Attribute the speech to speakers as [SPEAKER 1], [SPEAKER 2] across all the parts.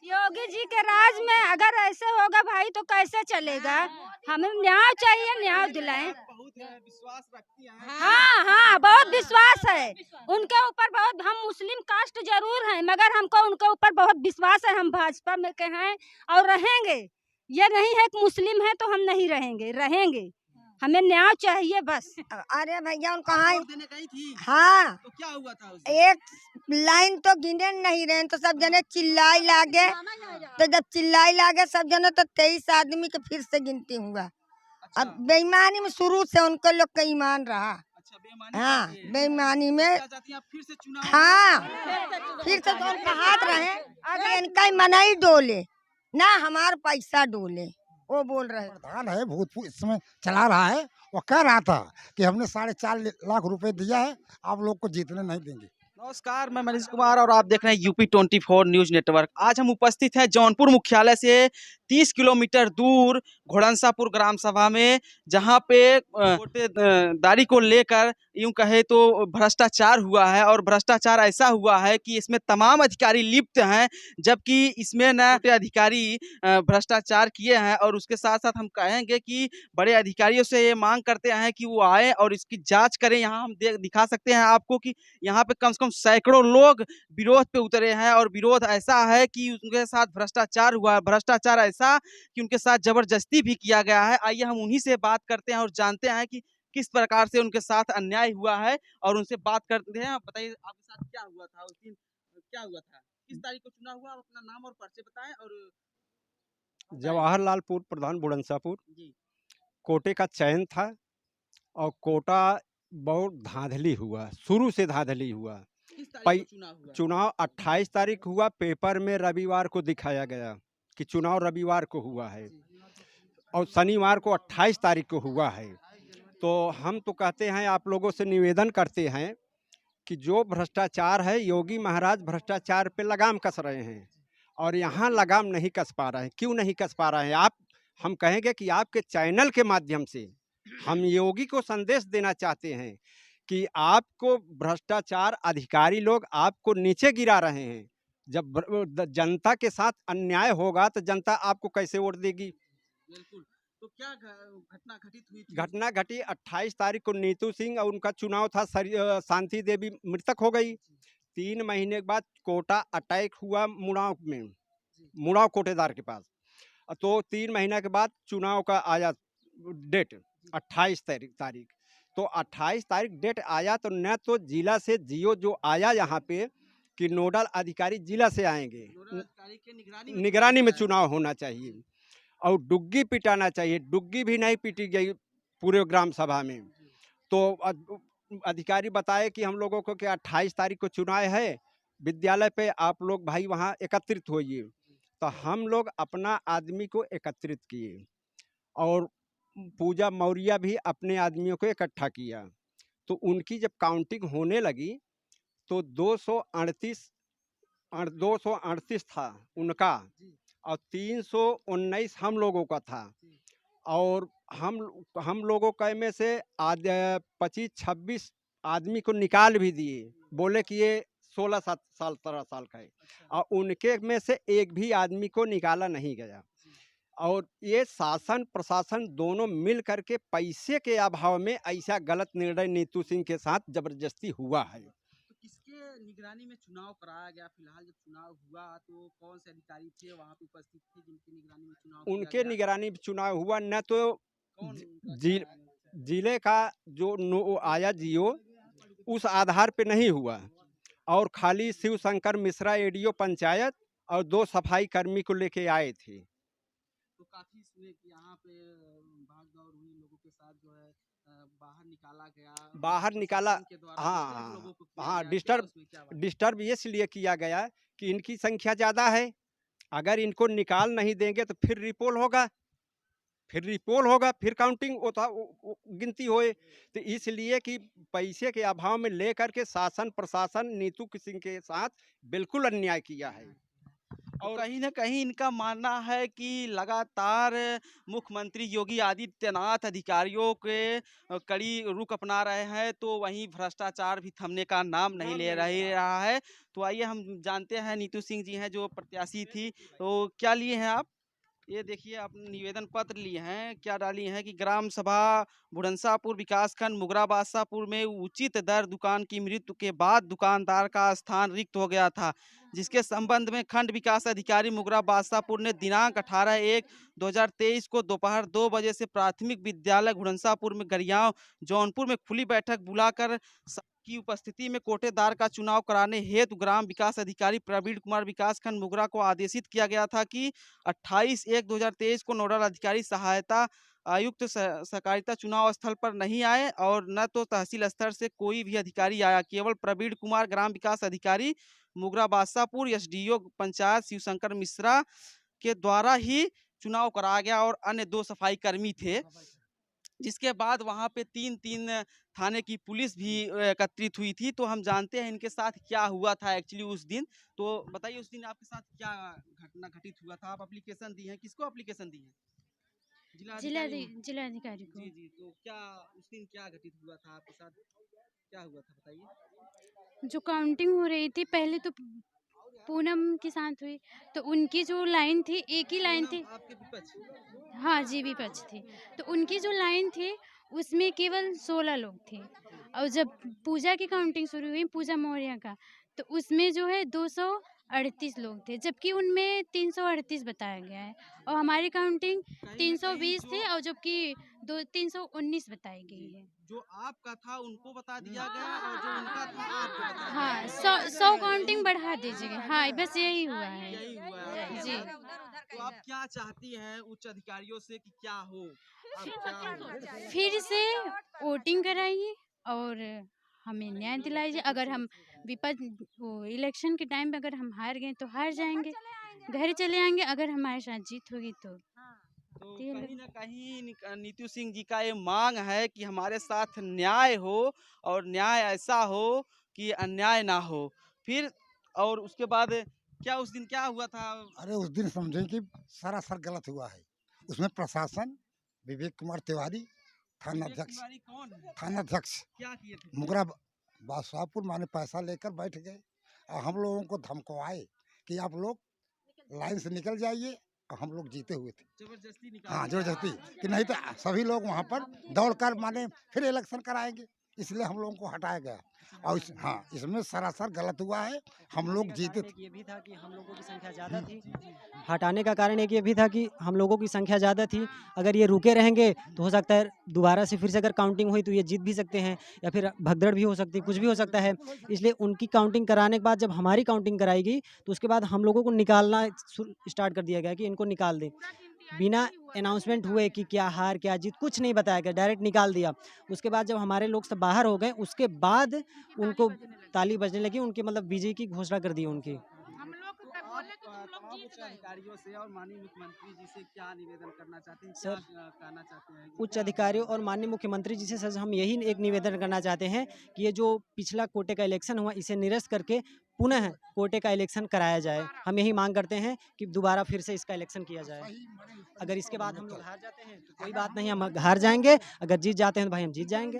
[SPEAKER 1] योगी जी के राज में अगर ऐसे होगा भाई तो कैसे चलेगा। हमें न्याय चाहिए, न्याय दिलाएं।
[SPEAKER 2] बहुत विश्वास रखती हैं।
[SPEAKER 1] हाँ हाँ, बहुत विश्वास है उनके ऊपर बहुत। हम मुस्लिम कास्ट जरूर हैं मगर हमको उनके ऊपर बहुत विश्वास है। हम भाजपा में के हैं और रहेंगे। ये नहीं है कि मुस्लिम है तो हम नहीं रहेंगे, रहेंगे। हमें न्याय चाहिए बस।
[SPEAKER 3] अरे भैया उन कहाँ
[SPEAKER 2] वोट देने गई थी
[SPEAKER 3] हाँ
[SPEAKER 2] तो क्या हुआ था उसे?
[SPEAKER 3] एक लाइन तो गिने नहीं रहे तो सब जने चिल्लाई लागे। तो जब चिल्लाई लागे सब जने तो 23 आदमी के फिर से गिनती हुआ।
[SPEAKER 2] अच्छा,
[SPEAKER 3] अब बेईमानी में शुरू से उनका लोग का ईमान रहा।
[SPEAKER 2] अच्छा बेईमानी
[SPEAKER 3] हाँ
[SPEAKER 2] करती है।
[SPEAKER 3] बेईमानी
[SPEAKER 2] तो
[SPEAKER 3] में
[SPEAKER 2] क्या चाहती हैं आप फिर से चुनाव?
[SPEAKER 3] हाँ फिर से तो उनका हाथ रहे। अगर इनका मनाई डोले ना हमार पैसा डोले, वो बोल रहे।
[SPEAKER 4] प्रधान है भूतपूर्व इस समय चला रहा है। वो कह रहा था कि हमने 4.5 लाख रुपए दिया है, आप लोग को जीतने नहीं देंगे।
[SPEAKER 2] नमस्कार, मैं मनीष कुमार और आप देख रहे हैं यूपी 24 न्यूज नेटवर्क। आज हम उपस्थित हैं जौनपुर मुख्यालय से 30 किलोमीटर दूर घोड़नसापुर ग्राम सभा में, जहां पे कोटेदारी को लेकर यूं कहे तो भ्रष्टाचार हुआ है। और भ्रष्टाचार ऐसा हुआ है कि इसमें तमाम अधिकारी लिप्त हैं, जबकि इसमें न छोटे अधिकारी भ्रष्टाचार किए हैं। और उसके साथ साथ हम कहेंगे कि बड़े अधिकारियों से ये मांग करते हैं कि वो आए और इसकी जाँच करें। यहाँ हम दिखा सकते हैं आपको कि यहाँ पे कम से कम सैकड़ों लोग विरोध पे उतरे हैं। और विरोध ऐसा है कि उनके साथ भ्रष्टाचार हुआ है। भ्रष्टाचार ऐसा कि उनके साथ जबरदस्ती भी किया गया है। आइए हम उन्हीं से बात करते हैं और जानते हैं कि किस प्रकार से उनके साथ अन्याय हुआ है, और उनसे बात करते हैं। बताइए आपके साथ क्या हुआ था उस दिन, क्या हुआ था, किस तारीख को चुनाव हुआ? आप अपना नाम और परिचय बताएं। और
[SPEAKER 5] जवाहरलाल पूर्व प्रधान बुलंदशहपुर
[SPEAKER 2] जी,
[SPEAKER 5] कोटे का चयन था। और कोटा बहुत धांधली हुआ, शुरू से धांधली हुआ।
[SPEAKER 2] किस तारीख को चुनाव हुआ?
[SPEAKER 5] चुनाव 28 तारीख हुआ, पेपर में रविवार को दिखाया गया कि चुनाव रविवार को हुआ है, और शनिवार को 28 तारीख को हुआ है। तो हम तो कहते हैं, आप लोगों से निवेदन करते हैं कि जो भ्रष्टाचार है, योगी महाराज भ्रष्टाचार पे लगाम कस रहे हैं और यहाँ लगाम नहीं कस पा रहे हैं। क्यों नहीं कस पा रहे हैं आप? हम कहेंगे कि आपके चैनल के माध्यम से हम योगी को संदेश देना चाहते हैं कि आपको भ्रष्टाचार अधिकारी लोग आपको नीचे गिरा रहे हैं। जब जनता के साथ अन्याय होगा तो जनता आपको कैसे वोट देगी?
[SPEAKER 2] बिल्कुल। तो क्या घटना घटित हुई थी?
[SPEAKER 5] घटना घटी 28 तारीख को नीतू सिंह और उनका चुनाव था। शांति देवी मृतक हो गई। 3 महीने के बाद कोटा अटैक हुआ मुड़ाव में, मुड़ाव कोटेदार के पास। तो 3 महीने के बाद चुनाव का आया डेट 28 तारीख। तो 28 तारीख डेट आया तो न तो जिला से जियो जो आया यहाँ पे कि नोडल अधिकारी जिला से आएंगे,
[SPEAKER 2] नोडल अधिकारी के
[SPEAKER 5] निगरानी में चुनाव होना चाहिए, और डुग्गी पिटाना चाहिए। डुग्गी भी नहीं पीटी गई पूरे ग्राम सभा में। तो अधिकारी बताए कि हम लोगों को कि 28 तारीख को चुनाव है, विद्यालय पे आप लोग भाई वहाँ एकत्रित होइए। तो हम लोग अपना आदमी को एकत्रित किए और पूजा मौर्य भी अपने आदमियों को इकट्ठा किया। तो उनकी जब काउंटिंग होने लगी तो 238 था उनका, और 319 हम लोगों का था। और हम लोगों का में से 25-26 आदमी को निकाल भी दिए, बोले कि ये 16-17 साल का है। और उनके में से एक भी आदमी को निकाला नहीं गया। और ये शासन प्रशासन दोनों मिल करके पैसे के अभाव में ऐसा गलत निर्णय नीतू सिंह के साथ जबरदस्ती हुआ है।
[SPEAKER 2] तो किसके निगरानी में चुनाव कराया गया? फिलहाल जब चुनाव हुआ तो कौन से अधिकारी थे वहाँ पे उपस्थित थे जिनकी निगरानी में चुनाव किया
[SPEAKER 5] उनके
[SPEAKER 2] गया?
[SPEAKER 5] निगरानी में चुनाव हुआ। न तो
[SPEAKER 2] कौन उनका
[SPEAKER 5] जिले का जो आया जियो उस आधार पे नहीं हुआ, और खाली शिव शंकर मिश्रा एडीओ पंचायत और 2 सफाई कर्मी को लेके आए थे।
[SPEAKER 2] तो काफी सुने कि यहाँ पे भाग दौड़ हुई, लोगों के साथ जो है बाहर निकाला गया,
[SPEAKER 5] बाहर निकाला।
[SPEAKER 2] प्रशासन के द्वारा
[SPEAKER 5] हाँ
[SPEAKER 2] डिस्टर्ब लोगों को किया
[SPEAKER 5] हाँ,
[SPEAKER 2] गया। क्या उसमें क्या बात?
[SPEAKER 5] डिस्टर्ब इसलिए किया गया कि इनकी संख्या ज़्यादा है। अगर इनको निकाल नहीं देंगे तो फिर रिपोल होगा, फिर काउंटिंग गिनती होए। तो इसलिए कि पैसे के अभाव में लेकर के शासन प्रशासन नीतू सिंह के साथ बिल्कुल अन्याय किया है।
[SPEAKER 2] और कहीं न कहीं इनका मानना है कि लगातार मुख्यमंत्री योगी आदित्यनाथ अधिकारियों के कड़ी रुख अपना रहे हैं, तो वहीं भ्रष्टाचार भी थमने का नाम नहीं ले रहा है। तो आइए हम जानते हैं, नीतू सिंह जी हैं जो प्रत्याशी थी, तो क्या लिए हैं आप? ये देखिए आपने निवेदन पत्र लिए हैं, क्या डाली हैं कि ग्राम सभा बुढ़नसापुर विकासखंड मुगरा बादशाहपुर में उचित दर दुकान की मृत्यु के बाद दुकानदार का स्थान रिक्त हो गया था, जिसके संबंध में खंड विकास अधिकारी मुगरा बादशाहपुर ने दिनांक 18/1/2023 को दोपहर 2 बजे से प्राथमिक विद्यालय घुड़नसापुर में गरियाव जौनपुर में खुली बैठक बुलाकर की उपस्थिति में कोटेदार का चुनाव कराने हेतु ग्राम विकास अधिकारी प्रवीण कुमार विकासखंड मुगरा को आदेशित किया गया था कि 28/1/2023 को नोडल अधिकारी सहायता आयुक्त सहकारिता चुनाव स्थल पर नहीं आए और न तो तहसील स्तर से कोई भी अधिकारी आया। केवल प्रवीण कुमार ग्राम विकास अधिकारी मुगरा बादशाहपुर एसडीओ पंचायत शिवशंकर मिश्रा के द्वारा ही चुनाव कराया गया और अन्य 2 सफाई कर्मी थे। जिसके बाद वहाँ पे 3 थाने की पुलिस भी एकत्रित हुई थी। तो हम जानते हैं इनके साथ क्या हुआ था एक्चुअली उस दिन। तो बताइए उस दिन आपके साथ क्या घटना घटित हुआ था? आप एप्लीकेशन दी है, किसको एप्लीकेशन दी है?
[SPEAKER 6] जिलाधिकारी को।
[SPEAKER 2] जी जी, तो क्या उस दिन क्या घटित हुआ था आपके साथ, क्या हुआ था बताइए?
[SPEAKER 6] जो काउंटिंग हो रही थी पहले तो पूनम के साथ हुई, तो उनकी जो लाइन थी एक ही लाइन थी।
[SPEAKER 2] आपके विपक्ष?
[SPEAKER 6] हाँ जी, विपक्ष थी। तो उनकी जो लाइन थी उसमें केवल 16 लोग थे, और जब पूजा की काउंटिंग शुरू हुई, पूजा मौर्य का, तो उसमें जो है 238 लोग थे, जबकि उनमें 338 बताया गया है, और हमारी काउंटिंग 320 थी, और जबकि 319 बताई गई है।
[SPEAKER 2] जो आपका था उनको बता दिया गया और जो उनका था आपको बता दिया
[SPEAKER 6] हाँ,
[SPEAKER 2] गया।
[SPEAKER 6] 100 काउंटिंग बढ़ा दीजिएगा। हाँ, बस यही हुआ है।
[SPEAKER 2] यही हुआ है।
[SPEAKER 6] जी।
[SPEAKER 2] तो आप क्या चाहती हैं उच्च अधिकारियों से कि क्या हो? अब क्या हो?
[SPEAKER 6] फिर से वोटिंग कराइए और हमें न्याय दिलाइए। अगर हम विपक्ष वो इलेक्शन के टाइम पे अगर हम हार गए तो हार जाएंगे, घर चले आएंगे। अगर हमारे साथ जीत होगी तो
[SPEAKER 2] तो कहीं न कहीं नीतू सिंह जी का ये मांग है कि हमारे साथ न्याय हो और न्याय ऐसा हो कि अन्याय ना हो। फिर और उसके बाद क्या उस दिन क्या हुआ था?
[SPEAKER 4] अरे उस दिन समझे कि सरासर गलत हुआ है। उसमें प्रशासन विवेक कुमार तिवारी थानाध्यक्ष
[SPEAKER 2] तिवारी कौन है?
[SPEAKER 4] थानाध्यक्ष
[SPEAKER 2] क्या किए थे?
[SPEAKER 4] मुगरा बादशाहपुर माने पैसा लेकर बैठ गए और हम लोगों को धमकवाए कि आप लोग लाइन से निकल जाइए, और हम लोग जीते हुए थे।
[SPEAKER 2] जबरदस्ती निकाल
[SPEAKER 4] हाँ,
[SPEAKER 2] दिया।
[SPEAKER 4] जबरदस्ती कि नहीं तो सभी लोग वहाँ पर दौड़कर माने फिर इलेक्शन कराएंगे, इसलिए हम लोगों को हटाया गया। और हाँ, इसमें सरासर गलत हुआ है, हम लोग जीते थे।
[SPEAKER 7] ये भी था कि हम लोगों की संख्या ज़्यादा थी। हटाने का कारण एक ये भी था कि हम लोगों की संख्या ज़्यादा थी। अगर ये रुके रहेंगे तो हो सकता है दोबारा से फिर से अगर काउंटिंग हुई तो ये जीत भी सकते हैं, या फिर भगदड़ भी हो सकती है, कुछ भी हो सकता है। इसलिए उनकी काउंटिंग कराने के बाद जब हमारी काउंटिंग कराई गई तो उसके बाद हम लोगों को निकालना स्टार्ट कर दिया गया कि इनको निकाल दें। बिना अनाउंसमेंट हुए कि क्या हार क्या जीत कुछ नहीं बताया गया, डायरेक्ट निकाल दिया। उसके बाद जब हमारे लोग सब बाहर हो गए उसके बाद उनको ताली बजने लगी, उनकी मतलब विजय की घोषणा कर दी उनकी।
[SPEAKER 2] तमाम उच्च अधिकारियों से और माननीय मुख्यमंत्री जी से क्या निवेदन करना चाहते हैं,
[SPEAKER 7] सर,
[SPEAKER 2] क्या कहना चाहते हैं?
[SPEAKER 7] उच्च अधिकारियों और माननीय मुख्यमंत्री जी से सर हम यही एक निवेदन करना चाहते हैं कि ये जो पिछला कोटे का इलेक्शन हुआ इसे निरस्त करके पुनः कोटे का इलेक्शन कराया जाए। हम यही मांग करते हैं कि दोबारा फिर से इसका इलेक्शन किया जाए। अगर इसके बाद हम लोग हार जाते हैं तो कोई बात नहीं, हम हार जाएंगे। अगर जीत जाते हैं तो भाई हम जीत जाएंगे।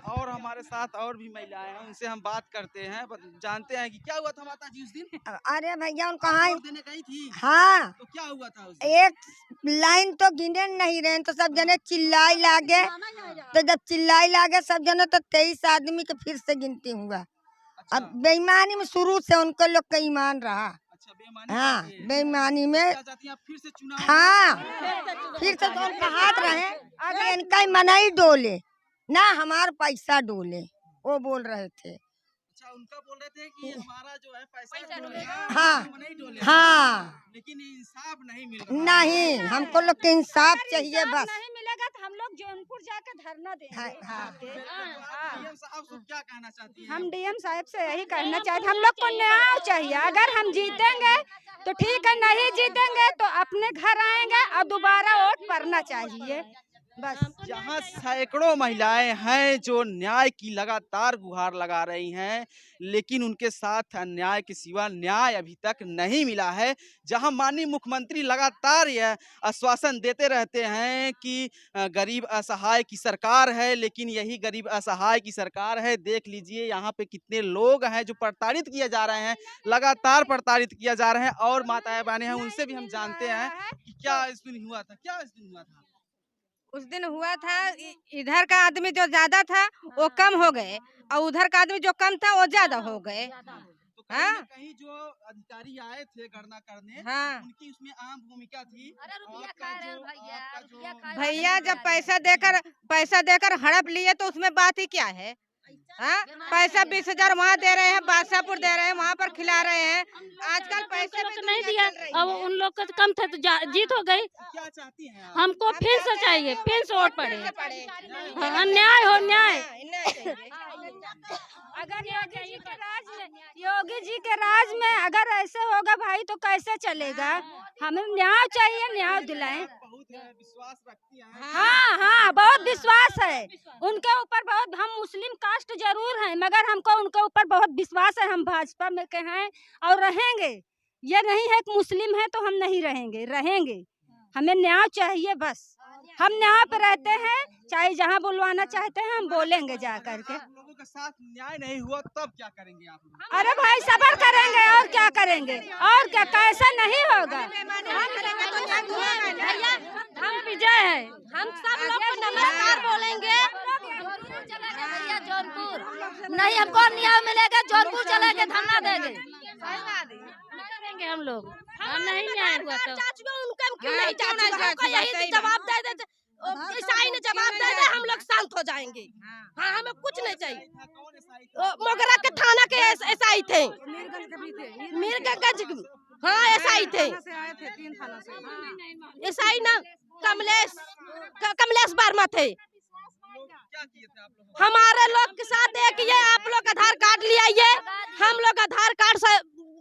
[SPEAKER 2] और हमारे साथ और भी महिलाएं हैं, उनसे हम बात करते हैं, जानते हैं कि क्या हुआ था माता जी उस दिन?
[SPEAKER 3] अरे भैया उनको हाँ
[SPEAKER 2] वोट देने गई थी?
[SPEAKER 3] हाँ,
[SPEAKER 2] तो क्या हुआ था उस दिन?
[SPEAKER 3] एक लाइन तो गिने नहीं रहे तो सब जने चिल्लाई लागे, तो जब चिल्लाई लागे सब जने तो 23 आदमी के फिर से गिनती हुआ।
[SPEAKER 2] अच्छा,
[SPEAKER 3] अब बेईमानी में शुरू से उनको लोग का ईमान रहा।
[SPEAKER 2] अच्छा बेईमानी
[SPEAKER 3] हाँ,
[SPEAKER 2] करती है।
[SPEAKER 3] बेईमानी में
[SPEAKER 2] क्या चाहती हैं आप फिर से चुनाव?
[SPEAKER 3] हाँ, फिर से तो उनका हाथ रहे, अगर इनका मनाई डोले ना हमार पैसा डोले, वो बोल रहे थे।
[SPEAKER 2] अच्छा उनका बोल रहे थे कि हमारा जो है पैसा डोलेगा,
[SPEAKER 3] हाँ,
[SPEAKER 2] हम नहीं डोलेगा।
[SPEAKER 3] हाँ,
[SPEAKER 2] लेकिन इंसाफ नहीं मिल रहा।
[SPEAKER 3] नहीं हमको लोग के इंसाफ चाहिए
[SPEAKER 1] इंसाफ
[SPEAKER 3] बस।
[SPEAKER 1] नहीं मिलेगा तो हम लोग जौनपुर जाके धरना देंगे।
[SPEAKER 3] हाँ, हाँ।
[SPEAKER 2] डीएम साहब से क्या कहना चाहती हैं?
[SPEAKER 1] हम डीएम साहब से यही कहना चाहते, हम लोग को न्याय चाहिए। अगर हम जीतेंगे तो ठीक है, नहीं जीतेंगे तो अपने घर आएंगे और दोबारा वोट पड़ना चाहिए।
[SPEAKER 3] बस
[SPEAKER 2] यहाँ सैकड़ों महिलाएं हैं जो न्याय की लगातार गुहार लगा रही हैं, लेकिन उनके साथ अन्याय के सिवा न्याय अभी तक नहीं मिला है। जहां माननीय मुख्यमंत्री लगातार यह आश्वासन देते रहते हैं कि गरीब असहाय की सरकार है, लेकिन यही गरीब असहाय की सरकार है। देख लीजिए यहाँ पे कितने लोग हैं जो प्रताड़ित किए जा रहे हैं, लगातार प्रताड़ित किया जा रहे हैं। और माताएं बहनें हैं, उनसे भी हम जानते हैं कि क्या इस दिन हुआ था, क्या इस दिन हुआ था।
[SPEAKER 3] उस दिन हुआ था इधर का आदमी जो ज्यादा था वो कम हो गए और उधर का आदमी जो कम था वो ज्यादा हो गए।
[SPEAKER 2] तो कहीं
[SPEAKER 3] हाँ?
[SPEAKER 2] ना कहीं जो अधिकारी आए थे गणना करने,
[SPEAKER 3] हाँ।
[SPEAKER 2] उनकी उसमें अहम भूमिका थी। आपका
[SPEAKER 3] भैया जब पैसा देकर हड़प लिए तो उसमें बात ही क्या है। हाँ? पैसा 20,000 वहाँ दे रहे हैं, बादशाहपुर दे रहे हैं, वहाँ पर खिला रहे हैं। आजकल पैसे
[SPEAKER 8] लोग
[SPEAKER 3] में
[SPEAKER 8] नहीं
[SPEAKER 3] दुनिया
[SPEAKER 8] दिया,
[SPEAKER 3] चल रही
[SPEAKER 8] अब
[SPEAKER 3] है।
[SPEAKER 8] उन लोग का तो कम था तो जीत हो गई।
[SPEAKER 2] क्या चाहती हैं आप?
[SPEAKER 8] हमको
[SPEAKER 3] हम
[SPEAKER 8] फिर से
[SPEAKER 3] चाहते
[SPEAKER 8] चाहिए,
[SPEAKER 3] हैं
[SPEAKER 8] फिर से वोट
[SPEAKER 3] फिर से
[SPEAKER 8] पड़े।
[SPEAKER 3] पड़े।
[SPEAKER 8] हाँ, न्याय हो, न्याय।
[SPEAKER 1] अगर योगी जी के राज में अगर ऐसे होगा भाई तो कैसे चलेगा। हमें न्याय चाहिए, न्याय दिलाएं।
[SPEAKER 2] बहुत विश्वास रखती हैं।
[SPEAKER 1] हाँ हाँ, बहुत विश्वास है उनके ऊपर बहुत। हम मुस्लिम कास्ट जरूर हैं मगर हमको उनके ऊपर बहुत विश्वास है। हम भाजपा में के हैं और रहेंगे। ये नहीं है कि मुस्लिम है तो हम नहीं रहेंगे, रहेंगे। हमें न्याय चाहिए बस। हम न्याय पे रहते हैं, चाहे जहाँ बुलवाना चाहते हैं हम बोलेंगे जा करके।
[SPEAKER 2] आप लोगों के साथ न्याय नहीं हुआ तब क्या करेंगे आप लोग?
[SPEAKER 1] अरे भाई सबर करेंगे और क्या करेंगे, और क्या, कैसा नहीं होगा।
[SPEAKER 8] हम विजय है।
[SPEAKER 1] हम सब लोग को नमस्कार बोलेंगे।
[SPEAKER 8] जौनपुर नहीं, हमको न्याय मिलेगा, जौनपुर चलेंगे, धरना देंगे हम लोग। हम नहीं न्याय हुआ तो
[SPEAKER 3] हमको यही
[SPEAKER 8] जवाब दे दे, ईसाई ने जवाब दे दे, हम लोग शांत हो जाएंगे। हाँ, हमें कुछ नहीं चाहिए। मोगरा के थाना के एसआई थे, मीरगंज, हाँ एसआई थे, एसआई ना कमलेश वर्मा थे। हमारे लोग के साथ एक ये आप लोग आधार कार्ड ले आइए, हम लोग आधार कार्ड से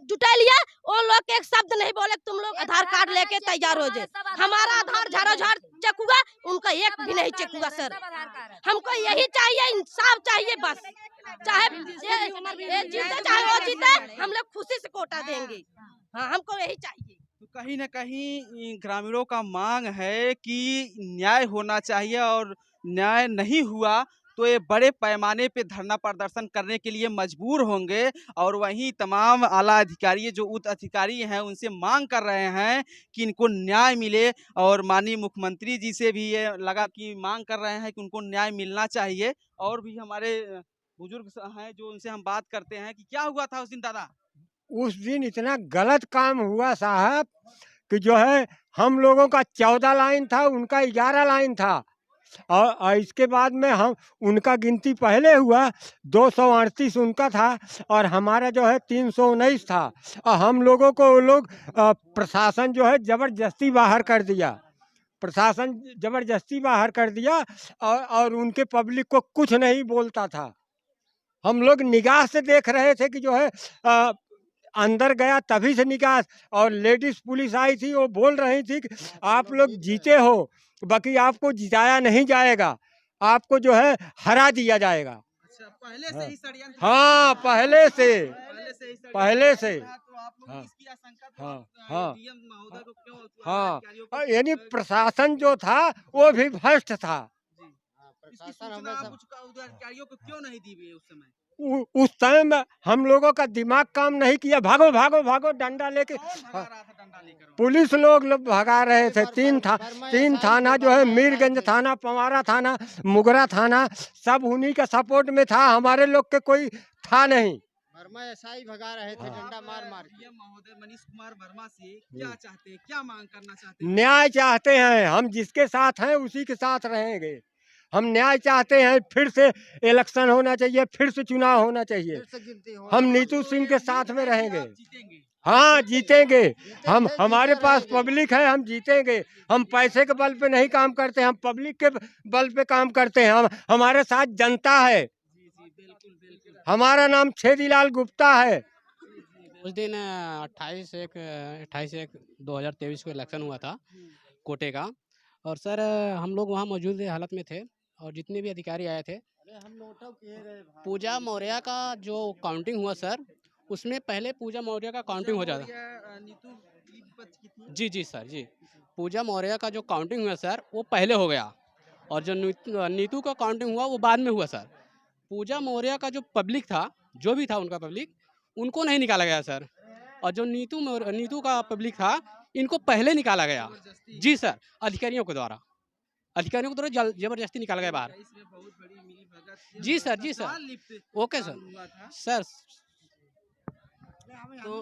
[SPEAKER 8] जुटा लिए। वो लोग एक शब्द नहीं बोले, तुम लोग आधार कार्ड लेके तैयार हो जाए। हमारा आधार झाड़ चेक हुआ, उनका एक भी नहीं चेक हुआ। सर हमको यही चाहिए, इंसाफ चाहिए बस। चाहे ये जीते चाहे वो जीते, हम लोग खुशी से कोटा देंगे। हाँ, हमको यही चाहिए।
[SPEAKER 2] तो कहीं ना कहीं ग्रामीणों का मांग है कि न्याय होना चाहिए, और न्याय नहीं हुआ तो ये बड़े पैमाने पे धरना प्रदर्शन करने के लिए मजबूर होंगे। और वहीं तमाम आला अधिकारी जो उच्च अधिकारी हैं उनसे मांग कर रहे हैं कि इनको न्याय मिले। और माननीय मुख्यमंत्री जी से भी ये लगा कि मांग कर रहे हैं कि उनको न्याय मिलना चाहिए। और भी हमारे बुजुर्ग हैं जो उनसे हम बात करते हैं कि क्या हुआ था उस दिन दादा।
[SPEAKER 9] उस दिन इतना गलत काम हुआ साहब कि जो है हम लोगों का 14 लाइन था, उनका 11 लाइन था। और इसके बाद में हम उनका गिनती पहले हुआ 238 उनका था और हमारा जो है 319 था। और हम लोगों को वो लोग प्रशासन जो है ज़बरदस्ती बाहर कर दिया, प्रशासन ज़बरदस्ती बाहर कर दिया। और उनके पब्लिक को कुछ नहीं बोलता था। हम लोग निगाह से देख रहे थे कि जो है अंदर गया तभी से निकाह। और लेडीज पुलिस आई थी, वो बोल रही थी कि आप लोग जीते हो, बाकी आपको जिताया नहीं जाएगा, आपको जो है हरा दिया जाएगा।
[SPEAKER 2] अच्छा, पहले से ही षड्यंत्र।
[SPEAKER 9] हाँ, पहले से
[SPEAKER 2] ही षड्यंत्र
[SPEAKER 9] हाँ,
[SPEAKER 2] तो आप लोग
[SPEAKER 9] हाँ,
[SPEAKER 2] इसकी आशंका तो
[SPEAKER 9] हाँ,
[SPEAKER 2] आप,
[SPEAKER 9] हाँ,
[SPEAKER 2] डीएम महोदय को क्यों,
[SPEAKER 9] हाँ,
[SPEAKER 2] अधिकारियों को
[SPEAKER 9] और यानी प्रशासन जो था वो भी भ्रष्ट था।
[SPEAKER 2] इसकी सूचना आप उच्च अधिकारियों को क्यों नहीं दी हुई उस समय?
[SPEAKER 9] उस टाइम हम लोगों का दिमाग काम नहीं किया। भागो भागो भागो डंडा लेके,
[SPEAKER 2] कौन भगा रहा था डंडा लेकर?
[SPEAKER 9] पुलिस लोग भगा रहे थे। तीन थाना जो है, मीरगंज थाना, पवारा थाना, मुगरा थाना, सब उन्हीं का सपोर्ट में था, हमारे लोग के कोई था नहीं।
[SPEAKER 10] वर्मा एसआई भगा रहे थे डंडा मार मार के।
[SPEAKER 2] डीएम महोदय मनीष कुमार वर्मा से क्या चाहते हैं, क्या मांग करना चाहते हैं?
[SPEAKER 9] न्याय चाहते हैं, हम जिसके साथ हैं उसी के साथ रहेंगे। हम न्याय चाहते हैं, फिर से इलेक्शन होना चाहिए, फिर से चुनाव होना चाहिए। हम नीतू सिंह के साथ में रहेंगे।
[SPEAKER 2] जीतेंगे?
[SPEAKER 9] हाँ, जीतेंगे। हम, हमारे पास पब्लिक है, हम जीतेंगे। हम पैसे के बल पे नहीं काम करते, हम पब्लिक के बल पे काम करते हैं। हमारे साथ जनता है।
[SPEAKER 2] बिल्कुल।
[SPEAKER 9] हमारा नाम छेदीलाल गुप्ता है।
[SPEAKER 10] उस दिन 28/1/2023 को इलेक्शन हुआ था कोटे का, और सर हम लोग वहाँ मौजूद हालत में थे और जितने भी अधिकारी आए थे, पूजा मौर्य का जो काउंटिंग हुआ सर, उसमें पहले पूजा मौर्य का काउंटिंग हो जाता। जी जी सर जी, पूजा मौर्य का जो काउंटिंग हुआ सर वो पहले हो गया और जो नीतू का काउंटिंग हुआ वो बाद में हुआ सर। पूजा मौर्य का जो पब्लिक था, जो भी था उनका पब्लिक, उनको नहीं निकाला गया सर। और जो नीतू का पब्लिक था, इनको पहले निकाला गया। जी सर, अधिकारियों के द्वारा जबरदस्ती निकाला गया बाहर। जी सर ओके सर।
[SPEAKER 4] तो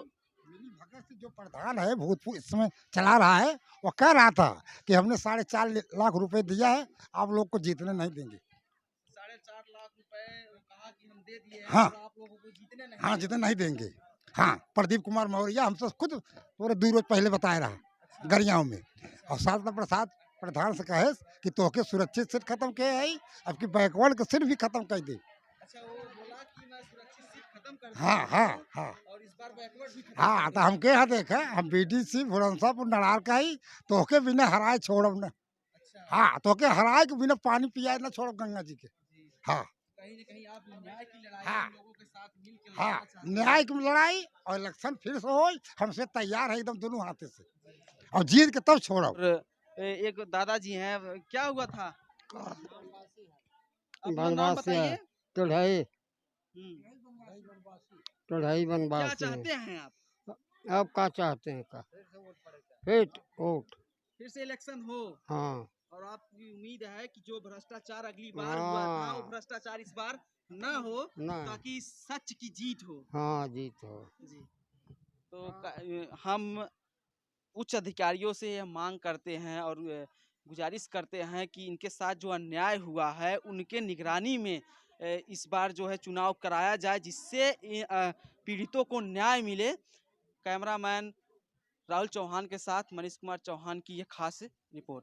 [SPEAKER 4] भगत से जो प्रधान है भूतपूर्व इस समय चला रहा है, वो कह रहा था कि हमने 4.5 लाख रुपए दिया है, आप लोग को जीतने नहीं देंगे।
[SPEAKER 2] 4.5 लाख रुपए कहा कि हम दे दिए हैं,
[SPEAKER 4] हाँ
[SPEAKER 2] और आप लोगों को जीतने नहीं
[SPEAKER 4] हाँ, जीतने नहीं देंगे। हाँ, प्रदीप कुमार मौर्य हमसे खुद पूरे 2 रोज पहले बताया रहा गरियाओं में। और शारदा प्रसाद प्रधान से कहे कि तोहके सुरक्षित सीट खत्म किए है, अब की बैकवर्ड का सीट भी खत्म कर दे।
[SPEAKER 2] अच्छा, वो बोला कि मैं सुरक्षित सीट खत्म कर
[SPEAKER 4] हाँ
[SPEAKER 2] और इस बार बैकवर्ड भी
[SPEAKER 4] हाँ, तो हमके यहाँ देखा हम बीडीसी भुरंसापुर नड़ार का ही तोहके बिना हराए छोड़ब न। हाँ, तोहके हराए के बिना पानी पियाए न छोड़ब गंगा जी के। हाँ,
[SPEAKER 2] कहीं न कहीं आप न्याय की लड़ाई
[SPEAKER 4] हाँ,
[SPEAKER 2] लोगों के साथ मिल के
[SPEAKER 4] हाँ, न्याय की लड़ाई और इलेक्शन फिर से हो, हमसे तैयार है एकदम दोनों हाथे से, और जीत के तब छोड़ब।
[SPEAKER 2] और एक दादाजी हैं, क्या हुआ था? अपना नाम बताइए।
[SPEAKER 10] टढ़ाई
[SPEAKER 2] क्या
[SPEAKER 10] बनवासी
[SPEAKER 2] चाहते हैं आप?
[SPEAKER 10] अब क्या चाहते हैं का फिट वोट।
[SPEAKER 2] फिर से इलेक्शन हो
[SPEAKER 10] हाँ
[SPEAKER 2] और आपकी उम्मीद है कि जो भ्रष्टाचार अगली बार हुआ था वो भ्रष्टाचार इस बार ना हो,
[SPEAKER 10] ना।
[SPEAKER 2] ताकि सच की जीत हो।
[SPEAKER 10] हाँ जीत हो।
[SPEAKER 2] जी, तो हम उच्च अधिकारियों से यह मांग करते हैं और गुजारिश करते हैं कि इनके साथ जो अन्याय हुआ है उनके निगरानी में इस बार जो है चुनाव कराया जाए, जिससे पीड़ितों को न्याय मिले। कैमरामैन राहुल चौहान के साथ मनीष कुमार चौहान की यह खास रिपोर्ट।